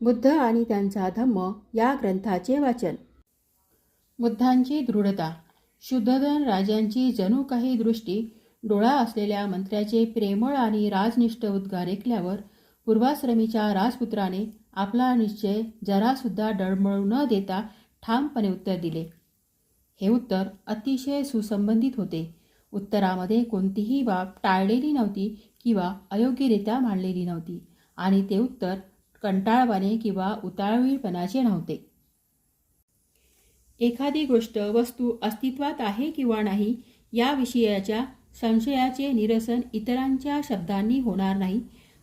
बुद्ध आणि त्यांचा धम्म या ग्रंथाचे वाचन. बुद्धांची दृढता. शुद्धोधन राजांची जणू काही दृष्टी डोळा असलेल्या मंत्र्याचे प्रेमळ आणि राजनिष्ठ उद्गार ऐकल्यावर पूर्वाश्रमीच्या राजपुत्राने आपला निश्चय जरासुद्धा डळमळू न देता ठामपणे उत्तर दिले. हे उत्तर अतिशय सुसंबंधित होते. उत्तरामध्ये कोणतीही बाब टाळलेली नव्हती किंवा अयोग्यरित्या मांडलेली नव्हती आणि ते उत्तर कंटाळवाणे किंवा उतावीळपणाचे नव्हते. एखादी गोष्ट वस्तू अस्तित्वात आहे किंवा नाही या विषयाच्या संशयाचे निरसन इतरांच्या शब्दांनी होणार नाही.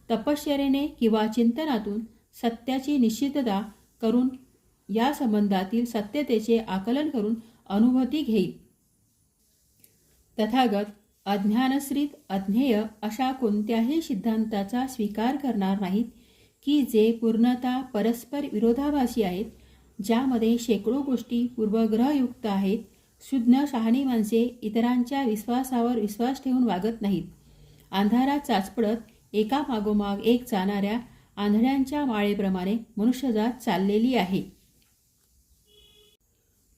तपश्चर्येने किंवा चिंतनातून सत्याची निश्चितता करून या संबंधातील सत्यतेचे आकलन करून अनुभूती घेईल. तथागत अज्ञानश्रित अज्ञेय अशा कोणत्याही सिद्धांताचा स्वीकार करणार नाहीत की जे पूर्णतः परस्पर विरोधाभासी आहेत, ज्यामध्ये शेकडो गोष्टी पूर्वग्रहयुक्त आहेत. शुद्ध शहाणी माणसे इतरांच्या विश्वासावर विश्वास ठेवून वागत नाहीत. अंधारात चाचपडत एकामागोमाग एक जाणाऱ्या आंधळ्यांच्या माळेप्रमाणे मनुष्यजात चाललेली आहे.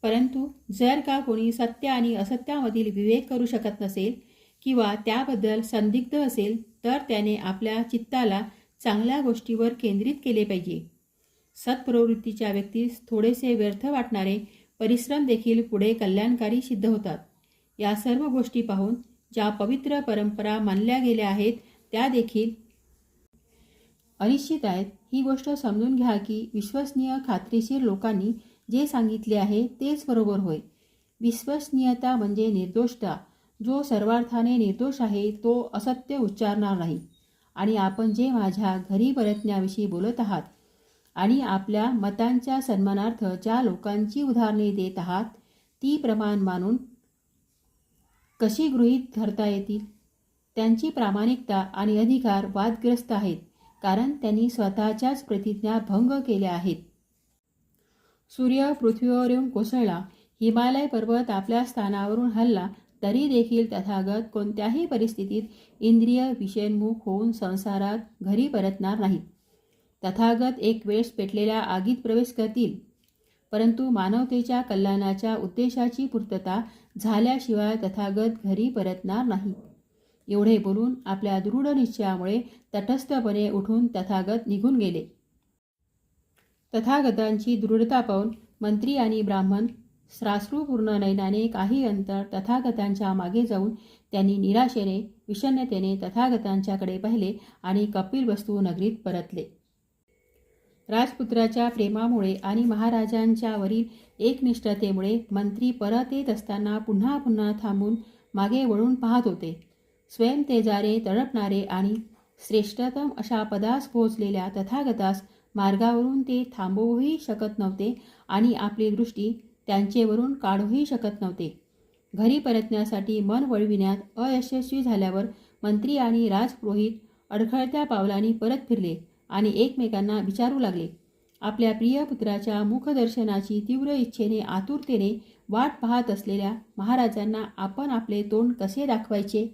परंतु जर का कोणी सत्य आणि असत्यामधील विवेक करू शकत नसेल किंवा त्याबद्दल संदिग्ध असेल तर त्याने आपल्या चित्ताला चांगल्या गोष्टीवर केंद्रित केले पाहिजे. सत्प्रवृत्तीच्या व्यक्तीस थोडेसे व्यर्थ वाटणारे परिश्रम देखील पुढे कल्याणकारी सिद्ध होतात. या सर्व गोष्टी पाहून ज्या पवित्र परंपरा मानल्या गेल्या आहेत त्या देखील अनिश्चित आहेत. ही गोष्ट समजून घ्या की विश्वसनीय खात्रीशीर लोकांनी जे सांगितले आहे तेच बरोबर होय. विश्वसनीयता म्हणजे निर्दोषता. जो सर्वार्थाने निर्दोष आहे तो असत्य उच्चारणार नाही. आणि आपण जे माझ्या घरी परतण्याविषयी बोलत आहात आणि आपल्या मतांच्या सन्मानार्थ ज्या लोकांची उदाहरणे देत आहात ती प्रमाण मानून कशी गृहीत धरता येतील? त्यांची प्रामाणिकता आणि अधिकार वादग्रस्त आहेत कारण त्यांनी स्वतःच्याच प्रतिज्ञा भंग केल्या आहेत. सूर्य पृथ्वीवर येऊन कोसळला, हिमालय पर्वत आपल्या स्थानावरून हलला तरी देखील तथागत कोणत्याही परिस्थितीत इंद्रिय विषयोन्मुख होऊन संसारात घरी परतणार नाहीत. तथागत एक वेळेस पेटलेल्या आगीत प्रवेश करतील, परंतु मानवतेच्या कल्याणाच्या उद्देशाची पूर्तता झाल्याशिवाय तथागत घरी परतणार नाही. एवढे बोलून आपल्या दृढ निश्चयामुळे तटस्थपणे उठून तथागत निघून गेले. तथागतांची दृढता पाहून मंत्री आणि ब्राह्मण श्राश्रूपूर्ण नयनाने काही अंतर तथागतांच्या मागे जाऊन त्यांनी निराशेने विषण्णतेने तथागतांच्याकडे पाहिले आणि कपिलवस्तू नगरीत परतले. राजपुत्राच्या प्रेमामुळे आणि महाराजांच्या वरील एकनिष्ठतेमुळे मंत्री परत येत असताना पुन्हा पुन्हा थांबून मागे वळून पाहत होते. स्वयंतेजाने तळपणारे आणि श्रेष्ठतम अशा पदास पोहोचलेल्या तथागतास मार्गावरून ते थांबवूही शकत नव्हते आणि आपली दृष्टी त्यांचेवरून काढूही शकत नव्हते. घरी परतण्यासाठी मन वळविण्यात अयशस्वी झाल्यावर मंत्री आणि राजपुरोहित अडखळत्या पावलांनी परत फिरले आणि एकमेकांना विचारू लागले. आपल्या प्रिय पुत्राच्या मुखदर्शनाची तीव्र इच्छेने आतुरतेने वाट पाहत असलेल्या महाराजांना आपण आपले तोंड कसे दाखवायचे?